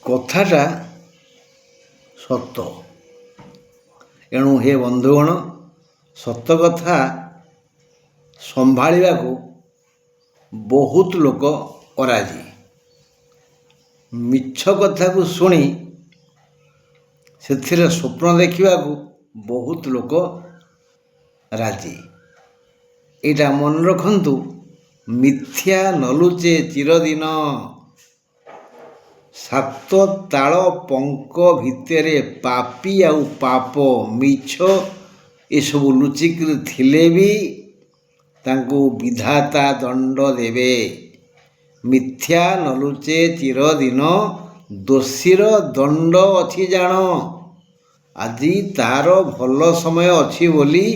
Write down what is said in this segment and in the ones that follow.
କଥାଟା ସତ। ଏଣୁ ହେ ବନ୍ଧୁଗଣ, ସତ କଥା ସମ୍ଭାଳିବାକୁ ବହୁତ ଲୋକ ଅରାଜି। ମିଛ କଥାକୁ ଶୁଣି ସେଥିରେ ସ୍ୱପ୍ନ ଦେଖିବାକୁ ବହୁତ ଲୋକ ରାଜି। ଏଇଟା ମନେ ରଖନ୍ତୁ, ମିଥ୍ୟା ନଲୁଚେ ଚିରଦିନ, ସାତ ତାଳ ପଙ୍କ ଭିତରେ ପାପି ଆଉ ପାପ ମିଛ ଏସବୁ ଲୁଚିକିରି ଥିଲେ ବି ତାଙ୍କୁ ବିଧାତା ଦଣ୍ଡ ଦେବେ। ମିଥ୍ୟା ନଲୁଚେ ଚିରଦିନ, ଦୋଷୀର ଦଣ୍ଡ ଅଛି ଜାଣ। ଆଜି ତାର ଭଲ ସମୟ ଅଛି ବୋଲି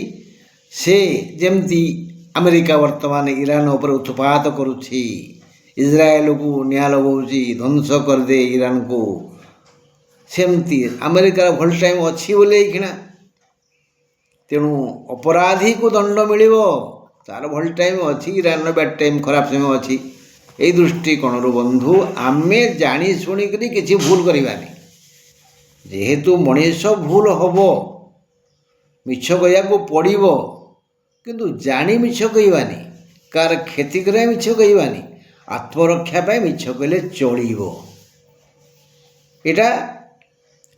ସେ, ଯେମିତି ଆମେରିକା ବର୍ତ୍ତମାନ ଇରାନ ଉପରେ ଉତ୍ପାତ କରୁଛି, ଇସ୍ରାଏଲକୁ ନିଆଁ ଲଗାଉଛି, ଧ୍ୱଂସ କରିଦେ ଇରାନକୁ, ସେମିତି ଆମେରିକାର ଭଲ ଟାଇମ୍ ଅଛି ବୋଲି ଏଇକ୍ଷିଣା। ତେଣୁ ଅପରାଧୀକୁ ଦଣ୍ଡ ମିଳିବ, ତାର ଭଲ ଟାଇମ୍ ଅଛି, ଇରାନର ବ୍ୟାଡ଼ ଟାଇମ୍, ଖରାପ ସମୟ ଅଛି। ଏଇ ଦୃଷ୍ଟିକୋଣରୁ ବନ୍ଧୁ, ଆମେ ଜାଣି ଶୁଣିକରି କିଛି ଭୁଲ କରିବାନି। ଯେହେତୁ ମଣିଷ ଭୁଲ ହବ, ମିଛ କହିବାକୁ ପଡ଼ିବ, କିନ୍ତୁ ଜାଣି ମିଛ କହିବାନି, କାହାର କ୍ଷତି କରିବା ମିଛ କହିବାନି, ଆତ୍ମରକ୍ଷା ପାଇଁ ମିଛ କହିଲେ ଚଳିବ। ଏଇଟା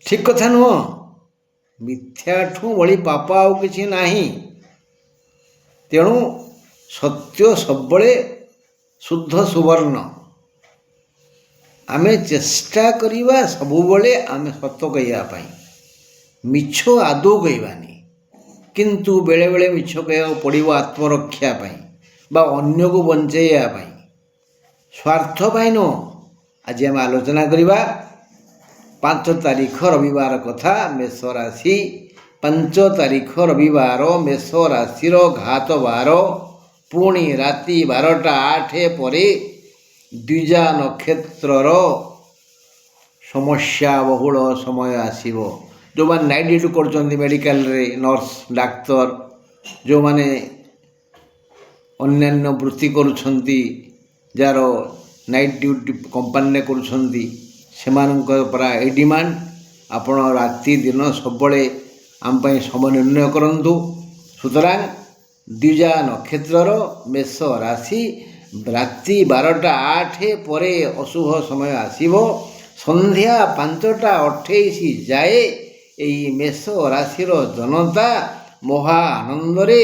ଠିକ୍ କଥା ନୁହଁ। ମିଥ୍ୟାଠୁ ବଳି ପାପ ଆଉ କିଛି ନାହିଁ। ତେଣୁ ସତ୍ୟ ସବୁବେଳେ ଶୁଦ୍ଧ ସୁବର୍ଣ୍ଣ। ଆମେ ଚେଷ୍ଟା କରିବା ସବୁବେଳେ ଆମେ ସତ କହିବା ପାଇଁ, ମିଛ ଆଦୌ କହିବାନି। କିନ୍ତୁ ବେଳେବେଳେ ମିଛ କହିବାକୁ ପଡ଼ିବ ଆତ୍ମରକ୍ଷା ପାଇଁ ବା ଅନ୍ୟକୁ ବଞ୍ଚେଇବା ପାଇଁ, ସ୍ୱାର୍ଥ ପାଇଁ ନୁହଁ। ଆଜି ଆମେ ଆଲୋଚନା କରିବା 5 ତାରିଖ ରବିବାର କଥା, ମେଷ ରାଶି। 5 ତାରିଖ ରବିବାର, ମେଷ ରାଶିର ଘାତ ବାର। ପୁଣି ରାତି 12ଟା 8 ପରେ ଦ୍ୱିଜା ନକ୍ଷତ୍ରର ସମସ୍ୟା ବହୁଳ ସମୟ ଆସିବ। ଯେଉଁମାନେ ନାଇଟ୍ ଡ୍ୟୁଟି କରୁଛନ୍ତି ମେଡ଼ିକାଲରେ, ନର୍ସ, ଡାକ୍ତର, ଯେଉଁମାନେ ଅନ୍ୟାନ୍ୟ ବୃତ୍ତି କରୁଛନ୍ତି, ଯାହାର ନାଇଟ୍ ଡ୍ୟୁଟି କମ୍ପାନୀରେ କରୁଛନ୍ତି, ସେମାନଙ୍କର ପରା ଏଇ ଡିମାଣ୍ଡ, ଆପଣ ରାତି ଦିନ ସବୁବେଳେ ଆମ ପାଇଁ ସମୟ ନିର୍ଣ୍ଣୟ କରନ୍ତୁ। ସୁତରାଂ ଦ୍ୱିଜା ନକ୍ଷତ୍ରର ମେଷ ରାଶି, ରାତି 12ଟା 8 ପରେ ଅଶୁଭ ସମୟ ଆସିବ। ସନ୍ଧ୍ୟା 5ଟା 28 ଯାଏ ଏହି ମେଷ ରାଶିର ଜନତା ମହା ଆନନ୍ଦରେ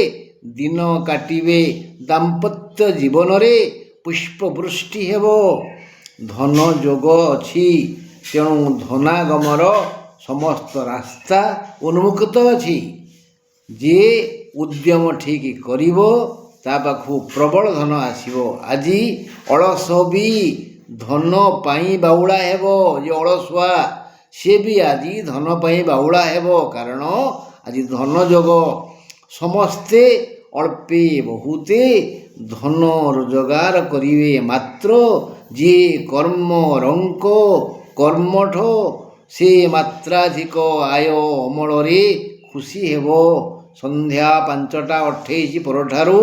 ଦିନ କାଟିବେ। ଦାମ୍ପତ୍ୟ ଜୀବନରେ ପୁଷ୍ପବୃଷ୍ଟି ହେବ। ଧନ ଯୋଗ ଅଛି, ତେଣୁ ଧନାଗମର ସମସ୍ତ ରାସ୍ତା ଉନ୍ମୁକ୍ତ ଅଛି। ଯିଏ ଉଦ୍ୟମ ଠିକ୍ କରିବ ତା ପାଖକୁ ପ୍ରବଳ ଧନ ଆସିବ। ଆଜି ଅଳସ ବି ଧନ ପାଇଁ ବାଉଳା ହେବ। ଯେ ଅଳସୁଆ ସିଏ ବି ଆଜି ଧନ ପାଇଁ ବାଉଳା ହେବ, କାରଣ ଆଜି ଧନ ଯୋଗ। ସମସ୍ତେ ଅଳ୍ପେ ବହୁତେ ଧନ ରୋଜଗାର କରିବେ, ମାତ୍ର ଯିଏ କର୍ମରଙ୍କ କର୍ମଠ ସେ ମାତ୍ରାଧିକ ଆୟ ଅମଳରେ ଖୁସି ହେବ। ସନ୍ଧ୍ୟା 5ଟା 28 ପରଠାରୁ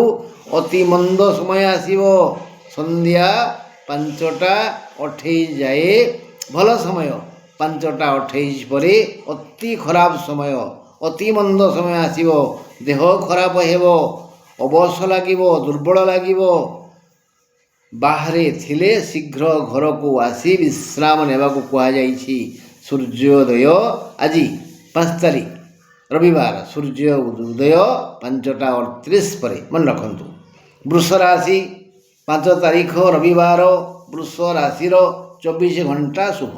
ଅତି ମନ୍ଦ ସମୟ ଆସିବ। ସନ୍ଧ୍ୟା 5ଟା 28 ଯାଏ ଭଲ ସମୟ, 5ଟା 28 ପରେ ଅତି ଖରାପ ସମୟ, ଅତି ମନ୍ଦ ସମୟ ଆସିବ। ଦେହ ଖରାପ ହେବ, ଅବଶ ଲାଗିବ, ଦୁର୍ବଳ ଲାଗିବ। ବାହାରେ ଥିଲେ ଶୀଘ୍ର ଘରକୁ ଆସି ବିଶ୍ରାମ ନେବାକୁ କୁହାଯାଇଛି। ସୂର୍ଯ୍ୟୋଦୟ ଆଜି 5 ତାରିଖ ରବିବାର, ସୂର୍ଯ୍ୟ ଉଦୟ 5ଟା 38 ପରେ। ମନେ ରଖନ୍ତୁ, ବୃଷ ରାଶି 5 ତାରିଖ ରବିବାର, ବୃଷ ରାଶିର 24 ଘଣ୍ଟା ଶୁଭ।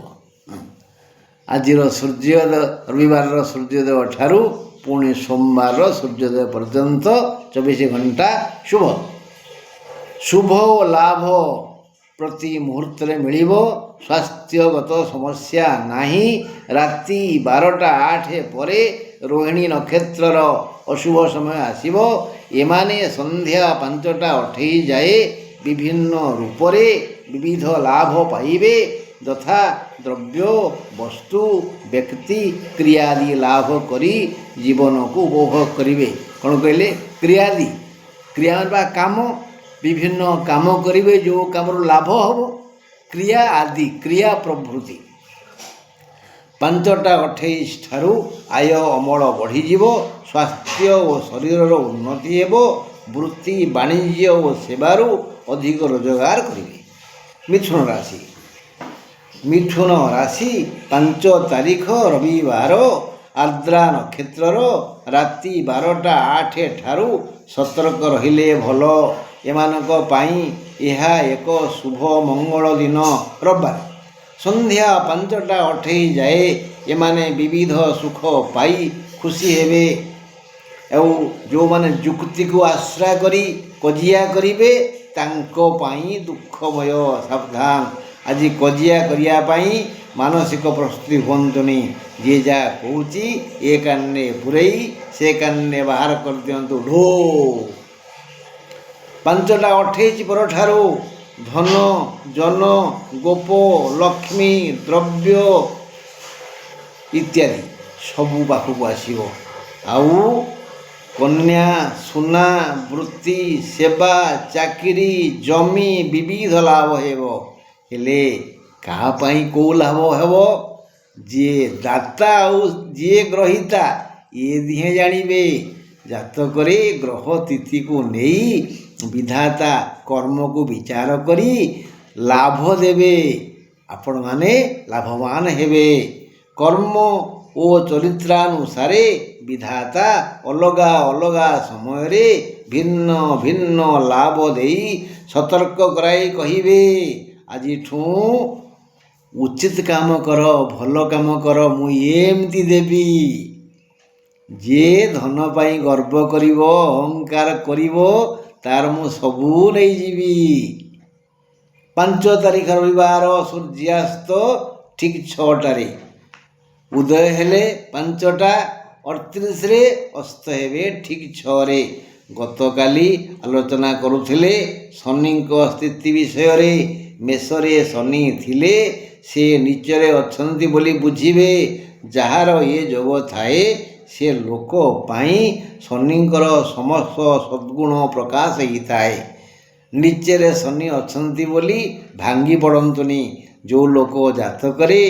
ଆଜିର ସୂର୍ଯ୍ୟୋଦୟ, ରବିବାରର ସୂର୍ଯ୍ୟୋଦୟ ଠାରୁ ପୁଣି ସୋମବାରର ସୂର୍ଯ୍ୟୋଦୟ ପର୍ଯ୍ୟନ୍ତ 24 ଘଣ୍ଟା ଶୁଭ। ଶୁଭ ଓ ଲାଭ ପ୍ରତି ମୁହୂର୍ତ୍ତରେ ମିଳିବ। ସ୍ୱାସ୍ଥ୍ୟଗତ ସମସ୍ୟା ନାହିଁ। ରାତି 12ଟା 8 ପରେ ରୋହିଣୀ ନକ୍ଷତ୍ରର ଅଶୁଭ ସମୟ ଆସିବ। ଏମାନେ ସନ୍ଧ୍ୟା 5ଟା 28 ଯାଏ ବିଭିନ୍ନ ରୂପରେ ବିବିଧ ଲାଭ ପାଇବେ, ଯଥା ଦ୍ରବ୍ୟ, ବସ୍ତୁ, ବ୍ୟକ୍ତି, କ୍ରିୟାଦି ଲାଭ କରି ଜୀବନକୁ ଉପଭୋଗ କରିବେ। କ'ଣ କହିଲେ? କ୍ରିୟାଦି, କ୍ରିୟା ବା କାମ, ବିଭିନ୍ନ କାମ କରିବେ, ଯେଉଁ କାମରୁ ଲାଭ ହେବ। କ୍ରିୟା ଆଦି, କ୍ରିୟା ପ୍ରଭୃତି। ପାଞ୍ଚଟା 28 ଠାରୁ ଆୟ ଅମଳ ବଢ଼ିଯିବ, ସ୍ୱାସ୍ଥ୍ୟ ଓ ଶରୀରର ଉନ୍ନତି ହେବ, ବୃତ୍ତି ବାଣିଜ୍ୟ ଓ ସେବାରୁ ଅଧିକ ରୋଜଗାର କରିବେ। ମିଥୁନ ରାଶି। ମିଥୁନ ରାଶି 5 ତାରିଖ ରବିବାର, ଆର୍ଦ୍ରା ନକ୍ଷତ୍ରର ରାତି 12ଟା 8 ଠାରୁ ସତର୍କ ରହିଲେ ଭଲ। ଏମାନଙ୍କ ପାଇଁ ଏହା ଏକ ଶୁଭ ମଙ୍ଗଳ ଦିନ। ରବିବାର ସନ୍ଧ୍ୟା 5ଟା 28 ଯାଏ ଏମାନେ ବିବିଧ ସୁଖ ପାଇ ଖୁସି ହେବେ। ଆଉ ଯେଉଁମାନେ ଯୁକ୍ତିକୁ ଆଶ୍ରୟ କରି କଜିଆ କରିବେ ତାଙ୍କ ପାଇଁ ଦୁଃଖମୟ। ସାବଧାନ, ଆଜି କଜିଆ କରିବା ପାଇଁ ମାନସିକ ପ୍ରସ୍ତୁତି ହୁଅନ୍ତୁନି। ଯିଏ ଯାହା କହୁଛି ଏ କାନରେ ପୁରେଇ ସେ କାନରେ ବାହାର କରିଦିଅନ୍ତୁ। ଢୋ 5ଟା 28 ପରଠାରୁ ଧନ, ଜନ, ଗୋପ, ଲକ୍ଷ୍ମୀ, ଦ୍ରବ୍ୟ ଇତ୍ୟାଦି ସବୁ ପାଖକୁ ଆସିବ। ଆଉ କନ୍ୟା, ସୁନା, ବୃତ୍ତି, ସେବା, ଚାକିରି, ଜମି ବିବିଧ ଲାଭ ହେବ। ହେଲେ କାହା ପାଇଁ କେଉଁ ଲାଭ ହେବ? ଯିଏ ଦାତା ଆଉ ଯିଏ ଗ୍ରହିତା ଏ ଦିହେଁ ଜାଣିବେ। ଜାତକରେ ଗ୍ରହ ତିଥିକୁ ନେଇ ବିଧାତା କର୍ମକୁ ବିଚାର କରି ଲାଭ ଦେବେ। ଆପଣମାନେ ଲାଭବାନ ହେବେ। କର୍ମ ଓ ଚରିତ୍ରାନୁସାରେ ବିଧାତା ଅଲଗା ଅଲଗା ସମୟରେ ଭିନ୍ନ ଭିନ୍ନ ଲାଭ ଦେଇ ସତର୍କ କରାଇ କହିବେ, ଆଜିଠୁ ଉଚିତ କାମ କର, ଭଲ କାମ କର, ମୁଁ ଏମିତି ଦେବି। ଯିଏ ଧନ ପାଇଁ ଗର୍ବ କରିବ, ଅହଙ୍କାର କରିବ, ତାର ମୁଁ ସବୁ ନେଇଯିବି। 5 ତାରିଖ ରବିବାର ସୂର୍ଯ୍ୟାସ୍ତ ଠିକ୍ 6ଟାରେ, ଉଦୟ ହେଲେ 5ଟା 38ରେ, ଅସ୍ତ ହେବେ ଠିକ୍ 6ରେ। ଗତକାଲି ଆଲୋଚନା କରୁଥିଲେ ଶନିଙ୍କ ସ୍ଥିତି ବିଷୟରେ। ମେଷରେ ଶନି ଥିଲେ ସେ ନିଚରେ ଅଛନ୍ତି ବୋଲି ବୁଝିବେ। ଯାହାର ଏ ଯୋଗ ଥାଏ ସେ ଲୋକ ପାଇଁ ଶନିଙ୍କର ସମସ୍ତ ସଦ୍ଗୁଣ ପ୍ରକାଶ ହେଇଥାଏ। ନିଚରେ ଶନି ଅଛନ୍ତି ବୋଲି ଭାଙ୍ଗି ପଡ଼ନ୍ତୁନି। ଯେଉଁ ଲୋକ ଜାତକରେ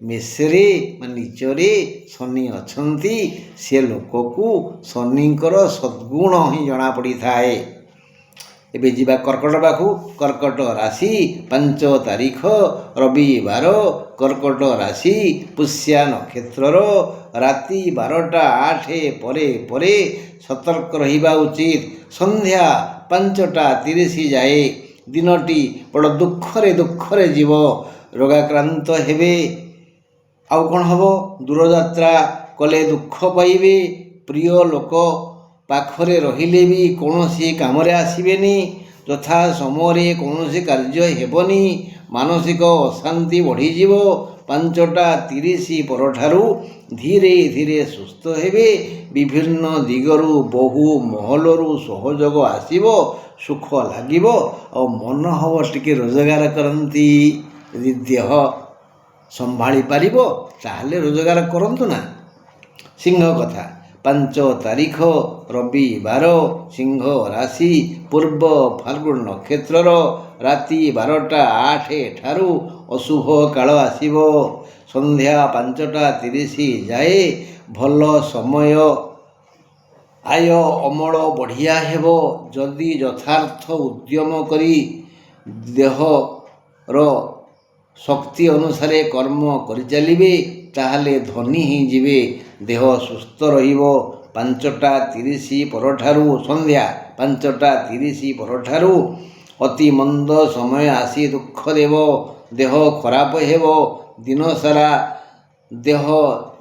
ମେଷରେ ବା ନିଚରେ ଶନି ଅଛନ୍ତି ସେ ଲୋକକୁ ଶନିଙ୍କର ସଦ୍ଗୁଣ ହିଁ ଜଣାପଡ଼ିଥାଏ। ଏବେ ଯିବା କର୍କଟ ପାଖକୁ। କର୍କଟ ରାଶି 5 ତାରିଖ ରବିବାର, କର୍କଟ ରାଶି ପୁଷ୍ୟା ନକ୍ଷତ୍ରର ରାତି 12ଟା 8 ପରେ ପରେ ସତର୍କ ରହିବା ଉଚିତ। ସନ୍ଧ୍ୟା 5ଟା 30 ଯାଏ ଦିନଟି ବଡ଼ ଦୁଃଖରେ ଯିବ। ରୋଗାକ୍ରାନ୍ତ ହେବେ। ଆଉ କ'ଣ ହେବ? ଦୂରଯାତ୍ରା କଲେ ଦୁଃଖ ପାଇବେ। ପ୍ରିୟ ଲୋକ ପାଖରେ ରହିଲେ ବି କୌଣସି କାମରେ ଆସିବେନି। ଯଥା ସମୟରେ କୌଣସି କାର୍ଯ୍ୟ ହେବନି। ମାନସିକ ଅଶାନ୍ତି ବଢ଼ିଯିବ। 5ଟା 30 ପରଠାରୁ ଧୀରେ ଧୀରେ ସୁସ୍ଥ ହେବେ। ବିଭିନ୍ନ ଦିଗରୁ ବହୁ ମହଲରୁ ସହଯୋଗ ଆସିବ, ସୁଖ ଲାଗିବ। ଆଉ ମନ ହେବ ଟିକେ ରୋଜଗାର କରନ୍ତି। ଯଦି ଦେହ ସମ୍ଭାଳି ପାରିବ ତାହେଲେ ରୋଜଗାର କରନ୍ତୁ ନା। ସିଂହ କଥା। 5 ତାରିଖ ରବିବାର, ସିଂହ ରାଶି ପୂର୍ବ ଫାଲ୍ଗୁନ ନକ୍ଷତ୍ରର ରାତି 12ଟା 8 ଠାରୁ ଅଶୁଭ କାଳ ଆସିବ। ସନ୍ଧ୍ୟା 5ଟା 30 ଯାଏ ଭଲ ସମୟ। ଆୟ ଅମଳ ବଢ଼ିଆ ହେବ। ଯଦି ଯଥାର୍ଥ ଉଦ୍ୟମ କରି ଦେହର ଶକ୍ତି ଅନୁସାରେ କର୍ମ କରିଚାଲିବେ ତାହେଲେ ଧନୀ ହେଇଯିବେ। ଦେହ ସୁସ୍ଥ ରହିବ। 5ଟା 30 ପରଠାରୁ ସନ୍ଧ୍ୟା 5ଟା 30 ପରଠାରୁ ଅତି ମନ୍ଦ ସମୟ ଆସି ଦୁଃଖ ଦେବ। ଦେହ ଖରାପ ହେବ। ଦିନସାରା ଦେହ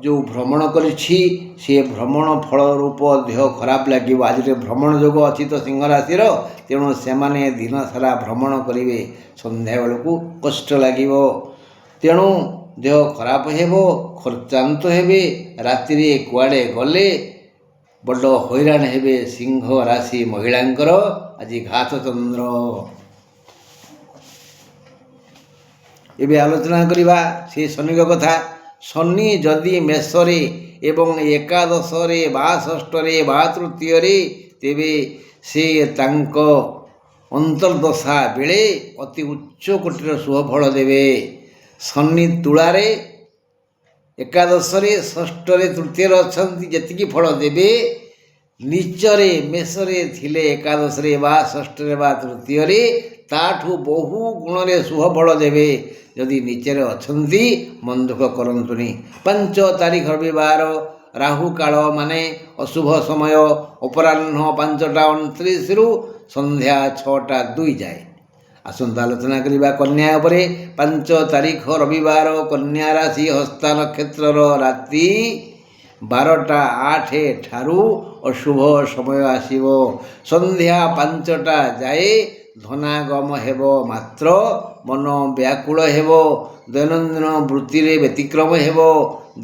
ଯେଉଁ ଭ୍ରମଣ କରିଛି ସେ ଭ୍ରମଣ ଫଳ ରୂପ ଦେହ ଖରାପ ଲାଗିବ। ଆଜିରେ ଭ୍ରମଣ ଯୋଗ ଅଛି ତ ସିଂହ ରାଶିର, ତେଣୁ ସେମାନେ ଦିନସାରା ଭ୍ରମଣ କରିବେ। ସନ୍ଧ୍ୟାବେଳକୁ କଷ୍ଟ ଲାଗିବ। ତେଣୁ ଦେହ ଖରାପ ହେବ, ଖର୍ଚ୍ଚାନ୍ତ ହେବେ। ରାତିରେ କୁଆଡ଼େ ଗଲେ ବଡ଼ ହଇରାଣ ହେବେ। ସିଂହ ରାଶି ମହିଳାଙ୍କର ଆଜି ଘାତ ଚନ୍ଦ୍ର। ଏବେ ଆଲୋଚନା କରିବା ସେ ଶନିଙ୍କ କଥା। ଶନି ଯଦି ମେଷରେ ଏବଂ ଏକାଦଶରେ ବା ଷଷ୍ଠରେ ବା ତୃତୀୟରେ, ତେବେ ସେ ତାଙ୍କ ଅନ୍ତର୍ଦଶା ବେଳେ ଅତି ଉଚ୍ଚ କୋଟିର ଶୁଭଫଳ ଦେବେ। ଶନି ତୁଳାରେ ଏକାଦଶରେ ଷଷ୍ଠରେ ତୃତୀୟରେ ଅଛନ୍ତି ଯେତିକି ଫଳ ଦେବେ, ନିଚରେ ମେଷରେ ଥିଲେ ଏକାଦଶରେ ବା ଷଷ୍ଠରେ ବା ତୃତୀୟରେ ତାଠୁ ବହୁ ଗୁଣରେ ଶୁଭ ଫଳ ଦେବେ। ଯଦି ନିଚରେ ଅଛନ୍ତି ମନ ଦୁଃଖ କରନ୍ତୁନି। 5 ତାରିଖ ରବିବାର, ରାହୁ କାଳ ମାନେ ଅଶୁଭ ସମୟ ଅପରାହ୍ନ 5ଟା 29ରୁ ସନ୍ଧ୍ୟା 6ଟା 2 ଯାଏ। ଆସନ୍ତୁ ଆଲୋଚନା କରିବା କନ୍ୟା ଉପରେ। 5 ତାରିଖ ରବିବାର କନ୍ୟା ରାଶି ହସ୍ତା ନକ୍ଷତ୍ରର ରାତି 12ଟା 8 ଠାରୁ ଅଶୁଭ ସମୟ ଆସିବ। ସନ୍ଧ୍ୟା 5ଟା ଯାଏ ଧନାଗମ ହେବ, ମାତ୍ର ମନ ବ୍ୟାକୁଳ ହେବ। ଦୈନନ୍ଦିନ ବୃତ୍ତିରେ ବ୍ୟତିକ୍ରମ ହେବ,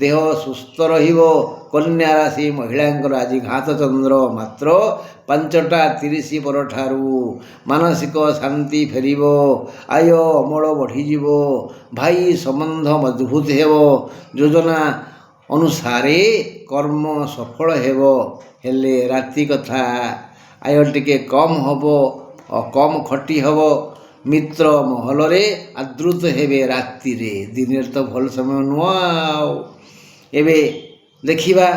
ଦେହ ସୁସ୍ଥ ରହିବ। କନ୍ୟା ରାଶି ମହିଳାଙ୍କର ଆଜି ଘାତ ଚନ୍ଦ୍ର, ମାତ୍ର 5ଟା 30 ପରଠାରୁ ମାନସିକ ଶାନ୍ତି ଫେରିବ। ଆୟ ଅମଳ ବଢ଼ିଯିବ। ଭାଇ ସମ୍ବନ୍ଧ ମଜବୁତ ହେବ। ଯୋଜନା ଅନୁସାରେ କର୍ମ ସଫଳ ହେବ। ହେଲେ ରାତି କଥା, ଆୟ ଟିକେ କମ୍ ହେବ, କମ୍ ଖଟି ହେବ। ମିତ୍ର ମହଲରେ ଆଦୃତ ହେବେ ରାତିରେ। ଦିନରେ ତ ଭଲ ସମୟ ନୁହଁ ଆଉ। ଏବେ ଦେଖିବା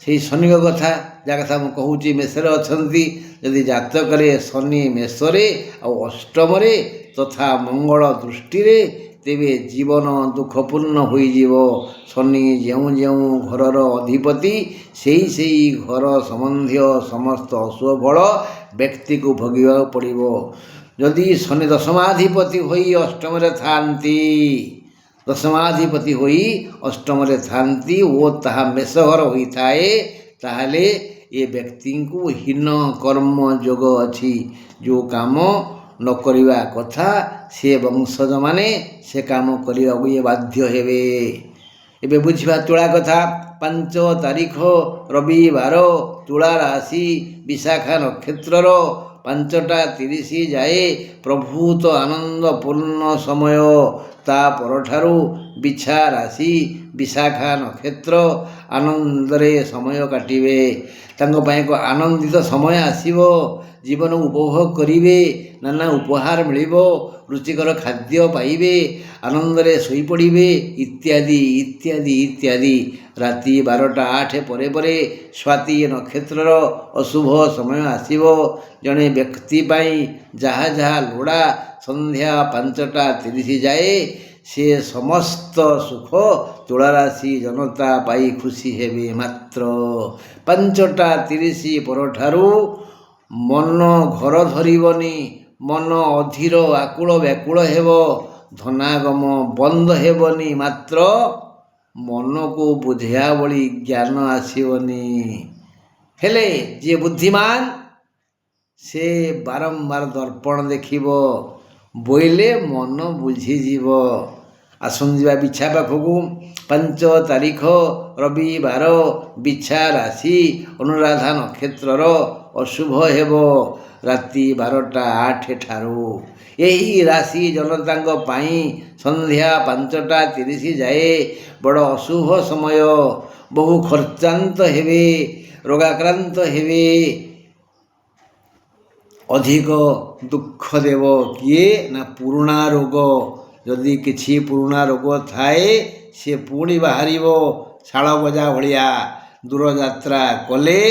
ସେଇ ଶନିଙ୍କ କଥା, ଯାହା କଥା ମୁଁ କହୁଛି। ମେଷରେ ଅଛନ୍ତି, ଯଦି ଜାତକରେ ଶନି ମେଷରେ ଆଉ ଅଷ୍ଟମରେ ତଥା ମଙ୍ଗଳ ଦୃଷ୍ଟିରେ, ତେବେ ଜୀବନ ଦୁଃଖପୂର୍ଣ୍ଣ ହୋଇଯିବ। ଶନି ଯେଉଁ ଯେଉଁ ଘରର ଅଧିପତି, ସେଇ ଘର ସମ୍ବନ୍ଧୀୟ ସମସ୍ତ ଅଶୁଭ ଫଳ ବ୍ୟକ୍ତିକୁ ଭୋଗିବାକୁ ପଡ଼ିବ। ଯଦି ଶନି ଦଶମାଧିପତି ହୋଇ ଅଷ୍ଟମରେ ଥାନ୍ତି ଓ ତାହା ମେଷ ଘର ହୋଇଥାଏ, ତାହେଲେ ଏ ବ୍ୟକ୍ତିଙ୍କୁ ହୀନ କର୍ମ ଯୋଗ ଅଛି। ଯେଉଁ କାମ ନ କରିବା କଥା, ସେ ବଂଶଜମାନେ ସେ କାମ କରିବାକୁ ବାଧ୍ୟ ହେବେ। ଏବେ ବୁଝିବା ତୁଳା କଥା। 5 ତାରିଖ ରବିବାର ତୁଳା ରାଶି ବିଶାଖା ନକ୍ଷତ୍ରର 5ଟା 30 ଯାଏ ପ୍ରଭୂତ ଆନନ୍ଦପୂର୍ଣ୍ଣ ସମୟ। ତା ପରଠାରୁ ବିଛା ରାଶି ବିଶାଖା ନକ୍ଷତ୍ର ଆନନ୍ଦରେ ସମୟ କାଟିବେ। ତାଙ୍କ ପାଇଁ ଏକ ଆନନ୍ଦିତ ସମୟ ଆସିବ। ଜୀବନକୁ ଉପଭୋଗ କରିବେ। ନାନା ଉପହାର ମିଳିବ। ରୁଚିକର ଖାଦ୍ୟ ପାଇବେ। ଆନନ୍ଦରେ ଶୋଇପଡ଼ିବେ, ଇତ୍ୟାଦି ଇତ୍ୟାଦି ଇତ୍ୟାଦି। ରାତି 12ଟା 8 ପରେ ପରେ ସ୍ୱାତି ନକ୍ଷତ୍ରର ଅଶୁଭ ସମୟ ଆସିବ। ଜଣେ ବ୍ୟକ୍ତି ପାଇଁ ଯାହା ଯାହା ଲୋଡ଼ା ସନ୍ଧ୍ୟା 5ଟା 30 ଯାଏ, ସେ ସମସ୍ତ ସୁଖ ତୁଳାରାଶି ଜନତା ପାଇ ଖୁସି ହେବେ। ମାତ୍ର 5ଟା 30 ପରଠାରୁ ମନ ଘର ଧରିବନି। ମନ ଅଧୀର ଆକୁଳ ବ୍ୟାକୁଳ ହେବ। ଧନାଗମ ବନ୍ଦ ହେବନି, ମାତ୍ର ମନକୁ ବୁଝେଇବା ଭଳି ଜ୍ଞାନ ଆସିବନି। ହେଲେ ଯିଏ ବୁଦ୍ଧିମାନ, ସେ ବାରମ୍ବାର ଦର୍ପଣ ଦେଖିବ, ବୋଇଲେ ମନ ବୁଝିଯିବ। ଆସନ୍ତୁ ଯିବା ବିଛା ପାଖକୁ। 5 ତାରିଖ ରବିବାର ବିଛା ରାଶି ଅନୁରାଧା ନକ୍ଷତ୍ରର ଅଶୁଭ ହେବ ରାତି 12ଟା 8 ଠାରୁ। ଏହି ରାଶି ଜନତାଙ୍କ ପାଇଁ ସନ୍ଧ୍ୟା 5ଟା 30 ଯାଏ ବଡ଼ ଅଶୁଭ ସମୟ। ବହୁ ଖର୍ଚ୍ଚାନ୍ତ ହେବେ, ରୋଗାକ୍ରାନ୍ତ ହେବେ। ଅଧିକ ଦୁଃଖ ଦେବ କିଏ ନା ପୁରୁଣା ରୋଗ। ଯଦି କିଛି ପୁରୁଣା ରୋଗ ଥାଏ, ସେ ପୁଣି ବାହାରିବ ଶାଳଗଜା ଭଳିଆ। ଦୂରଯାତ୍ରା କଲେ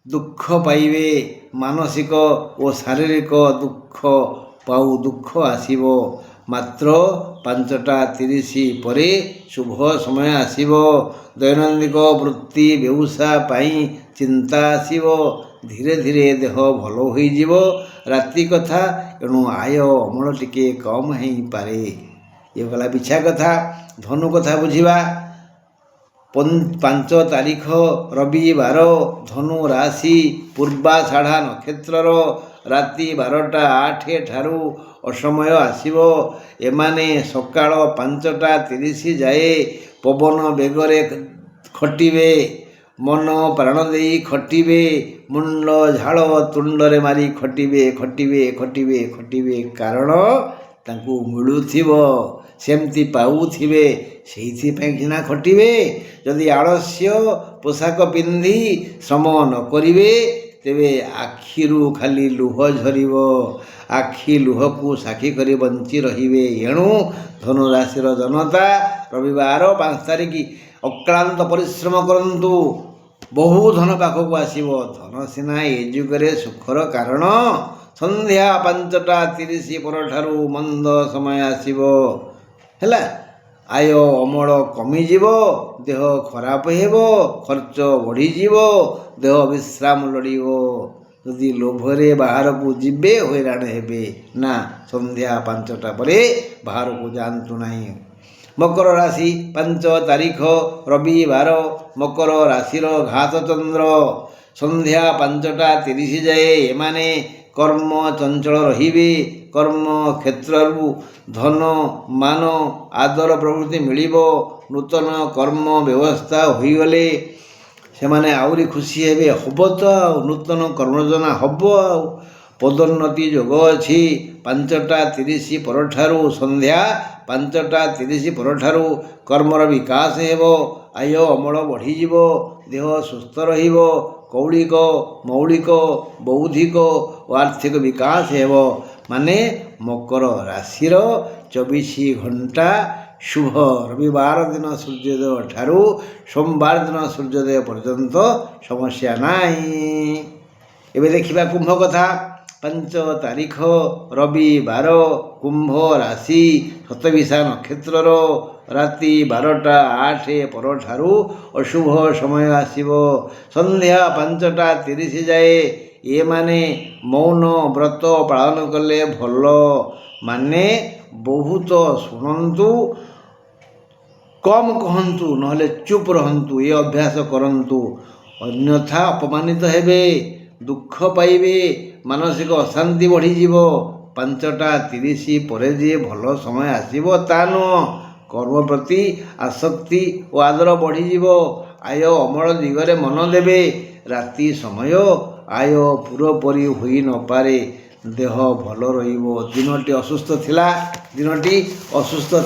ଦୁଃଖ ପାଇବେ। ମାନସିକ ଓ ଶାରୀରିକ ଦୁଃଖ ଆସିବ। ମାତ୍ର 5ଟା 30 ପରେ ଶୁଭ ସମୟ ଆସିବ। ଦୈନନ୍ଦିନ ବୃତ୍ତି ବ୍ୟବସାୟ ପାଇଁ ଚିନ୍ତା ଆସିବ। ଧୀରେ ଧୀରେ ଦେହ ଭଲ ହୋଇଯିବ। ରାତି କଥା, ଏଣୁ ଆୟ ଅମଳ ଟିକେ କମ୍ ହେଇପାରେ। ଏ ଗଲା ବିଛା କଥା। ଧନୁ କଥା ବୁଝିବା। 5 ତାରିଖ ରବିବାର ଧନୁ ରାଶି ପୂର୍ବାଷାଢ଼ା ନକ୍ଷତ୍ରର ରାତି 12ଟା 8 ଠାରୁ ଅସମୟ ଆସିବ। ଏମାନେ ସକାଳ 5ଟା 30 ଯାଏ ପବନ ବେଗରେ ଖଟିବେ। ମନ ପ୍ରାଣ ଦେଇ ଖଟିବେ। ମୁଣ୍ଡ ଝାଳ ତୁଣ୍ଡରେ ମାରି ଖଟିବେ। କାରଣ ତାଙ୍କୁ ମିଳୁଥିବ, ସେମିତି ପାଉଥିବେ, ସେଇଥିପାଇଁ ସିନା ଖଟିବେ। ଯଦି ଆଳସ୍ୟ ପୋଷାକ ପିନ୍ଧି ଶ୍ରମ ନ କରିବେ, ତେବେ ଆଖିରୁ ଖାଲି ଲୁହ ଝରିବ। ଆଖି ଲୁହକୁ ସାକ୍ଷୀ କରି ବଞ୍ଚି ରହିବେ। ଏଣୁ ଧନୁରାଶିର ଜନତା ରବିବାର 5 ତାରିଖ ଅକ୍ଳାନ୍ତ ପରିଶ୍ରମ କରନ୍ତୁ, ବହୁ ଧନ ପାଖକୁ ଆସିବ। ଧନ ସିନା ଏ ଯୁଗରେ ସୁଖର କାରଣ, ସନ୍ଧ୍ୟା 5ଟା 30 ପରଠାରୁ ମନ୍ଦ ସମୟ ଆସିବ। ହେଲା, ଆୟ ଅମଳ କମିଯିବ, ଦେହ ଖରାପ ହେବ, ଖର୍ଚ୍ଚ ବଢ଼ିଯିବ, ଦେହ ବିଶ୍ରାମ ଲୋଡ଼ିବ। ଯଦି ଲୋଭରେ ବାହାରକୁ ଯିବେ ହଇରାଣ ହେବେ। ନା, ସନ୍ଧ୍ୟା 5ଟା ପରେ ବାହାରକୁ ଯାଆନ୍ତୁ ନାହିଁ। ମକର ରାଶି 5 ତାରିଖ ରବିବାର। ମକର ରାଶିର ଘାତ ଚନ୍ଦ୍ର। ସନ୍ଧ୍ୟା 5ଟା 30 ଯାଏ ଏମାନେ କର୍ମ ଚଞ୍ଚଳ ରହିବେ। କର୍ମ କ୍ଷେତ୍ରରୁ ଧନ ମାନ ଆଦର ପ୍ରଭୃତି ମିଳିବ। ନୂତନ କର୍ମ ବ୍ୟବସ୍ଥା ହୋଇଗଲେ ସେମାନେ ଆହୁରି ଖୁସି ହେବେ। ହବ ତ ଆଉ, ନୂତନ କର୍ମଯୋଜନା ହବ ଆଉ। ପଦୋନ୍ନତି ଯୋଗ ଅଛି। 5ଟା 30 ପରଠାରୁ, ସନ୍ଧ୍ୟା 5ଟା 30 ପରଠାରୁ କର୍ମର ବିକାଶ ହେବ। ଆୟ ଅମଳ ବଢ଼ିଯିବ, ଦେହ ସୁସ୍ଥ ରହିବ। କୌଳିକ ମୌଳିକ ବୌଦ୍ଧିକ ଓ ଆର୍ଥିକ ବିକାଶ ହେବ। ମାନେ ମକର ରାଶିର 24 ଘଣ୍ଟା ଶୁଭ। ରବିବାର ଦିନ ସୂର୍ଯ୍ୟୋଦୟ ଠାରୁ ସୋମବାର ଦିନ ସୂର୍ଯ୍ୟୋଦୟ ପର୍ଯ୍ୟନ୍ତ ସମସ୍ୟା ନାହିଁ। ଏବେ ଦେଖିବା କୁମ୍ଭ କଥା। 5 ତାରିଖ ରବିବାର। କୁମ୍ଭ ରାଶି ଶତବିଶା ନକ୍ଷତ୍ରର। ରାତି 12ଟା 8 ପରଠାରୁ ଅଶୁଭ ସମୟ ଆସିବ। ସନ୍ଧ୍ୟା 5ଟା 30 ଯାଏ ଏମାନେ ମୌନ ବ୍ରତ ପାଳନ କଲେ ଭଲ। ମାନେ ବହୁତ ଶୁଣନ୍ତୁ, କମ୍ କହନ୍ତୁ, ନହେଲେ ଚୁପ୍ ରହନ୍ତୁ। ଏ ଅଭ୍ୟାସ କରନ୍ତୁ, ଅନ୍ୟଥା ଅପମାନିତ ହେବେ, ଦୁଃଖ ପାଇବେ, ମାନସିକ ଅଶାନ୍ତି ବଢ଼ିଯିବ। 5ଟା 30 ପରେ ଯେ ଭଲ ସମୟ ଆସିବ ତା ନୁହଁ। କର୍ମ ପ୍ରତି ଆସକ୍ତି ଓ ଆଦର ବଢ଼ିଯିବ। ଆୟ ଅମଳ ଦିଗରେ ମନ ଦେବେ। ରାତି ସମୟ ଆୟ ପୂର୍ବପରି ହୋଇ ନପାରେ। ଦେହ ଭଲ ରହିବ। ଦିନଟି ଅସୁସ୍ଥ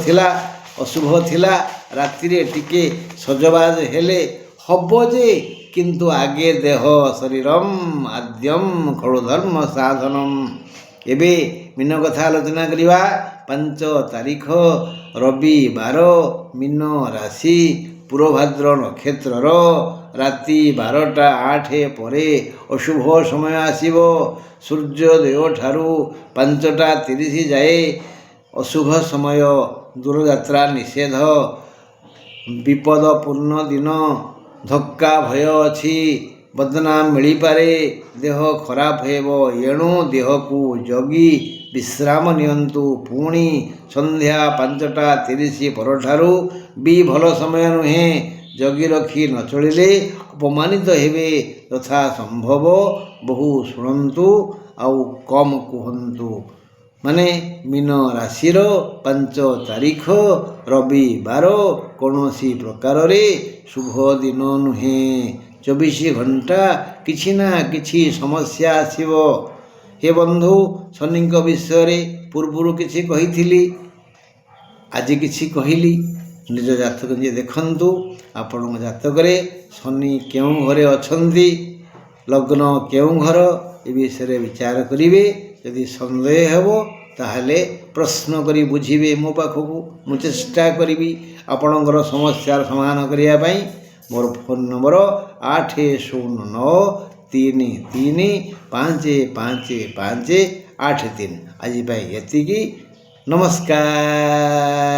ଥିଲା, ଅଶୁଭ ଥିଲା। ରାତିରେ ଟିକେ ସଜବାଜ ହେଲେ ହବ ଯେ, କିନ୍ତୁ ଆଗେ ଦେହ ଶରୀରମ୍ ଆଦ୍ୟମ୍ ଖଳୁ ଧର୍ମ ସାଧନମ୍। ଏବେ ମୀନ କଥା ଆଲୋଚନା କରିବା। 5 ତାରିଖ ରବିବାର। ମୀନ ରାଶି ପୂର୍ବଭାଦ୍ର ନକ୍ଷତ୍ରର। ରାତି 12ଟା 8 ପରେ ଅଶୁଭ ସମୟ ଆସିବ। ସୂର୍ଯ୍ୟୋଦୟ ଠାରୁ 5ଟା 30 ଯାଏ ଅଶୁଭ ସମୟ। ଦୂରଯାତ୍ରା ନିଷେଧ। ବିପଦପୂର୍ଣ୍ଣ ଦିନ। ଧକ୍କା ଭୟ ଅଛି। ବଦନାମ ମିଳିପାରେ। ଦେହ ଖରାପ ହେବ। ଏଣୁ ଦେହକୁ ଜଗି ବିଶ୍ରାମ ନିଅନ୍ତୁ। ପୁଣି ସନ୍ଧ୍ୟା 5ଟା 30 ପରଠାରୁ ବି ଭଲ ସମୟ ନୁହେଁ। ଜଗି ରଖି ନ ଚଳିଲେ ଅପମାନିତ ହେବେ। ଯଥା ସମ୍ଭବ ବହୁ ଶୁଣନ୍ତୁ, ଆଉ କମ୍ କୁହନ୍ତୁ। ମାନେ ମୀନ ରାଶିର 5 ତାରିଖ ରବିବାର କୌଣସି ପ୍ରକାରରେ ଶୁଭ ଦିନ ନୁହେଁ। 24 ଘଣ୍ଟା କିଛି ନା କିଛି ସମସ୍ୟା ଆସିବ। ହେ ବନ୍ଧୁ, ଶନିଙ୍କ ବିଷୟରେ ପୂର୍ବରୁ କିଛି କହିଥିଲି, ଆଜି କିଛି କହିଲି। ନିଜ ଜାତକ ନିଜେ ଦେଖନ୍ତୁ। ଆପଣଙ୍କ ଜାତକରେ ଶନି କେଉଁ ଘରେ ଅଛନ୍ତି, ଲଗ୍ନ କେଉଁ ଘର, ଏ ବିଷୟରେ ବିଚାର କରିବେ। ଯଦି ସନ୍ଦେହ ହେବ ତାହେଲେ ପ୍ରଶ୍ନ କରି ବୁଝିବେ ମୋ ପାଖକୁ। ମୁଁ ଚେଷ୍ଟା କରିବି ଆପଣଙ୍କର ସମସ୍ୟାର ସମାଧାନ କରିବା ପାଇଁ। ମୋର ଫୋନ୍ ନମ୍ବର 8093355583। ଆଜି ପାଇଁ ଏତିକି। ନମସ୍କାର।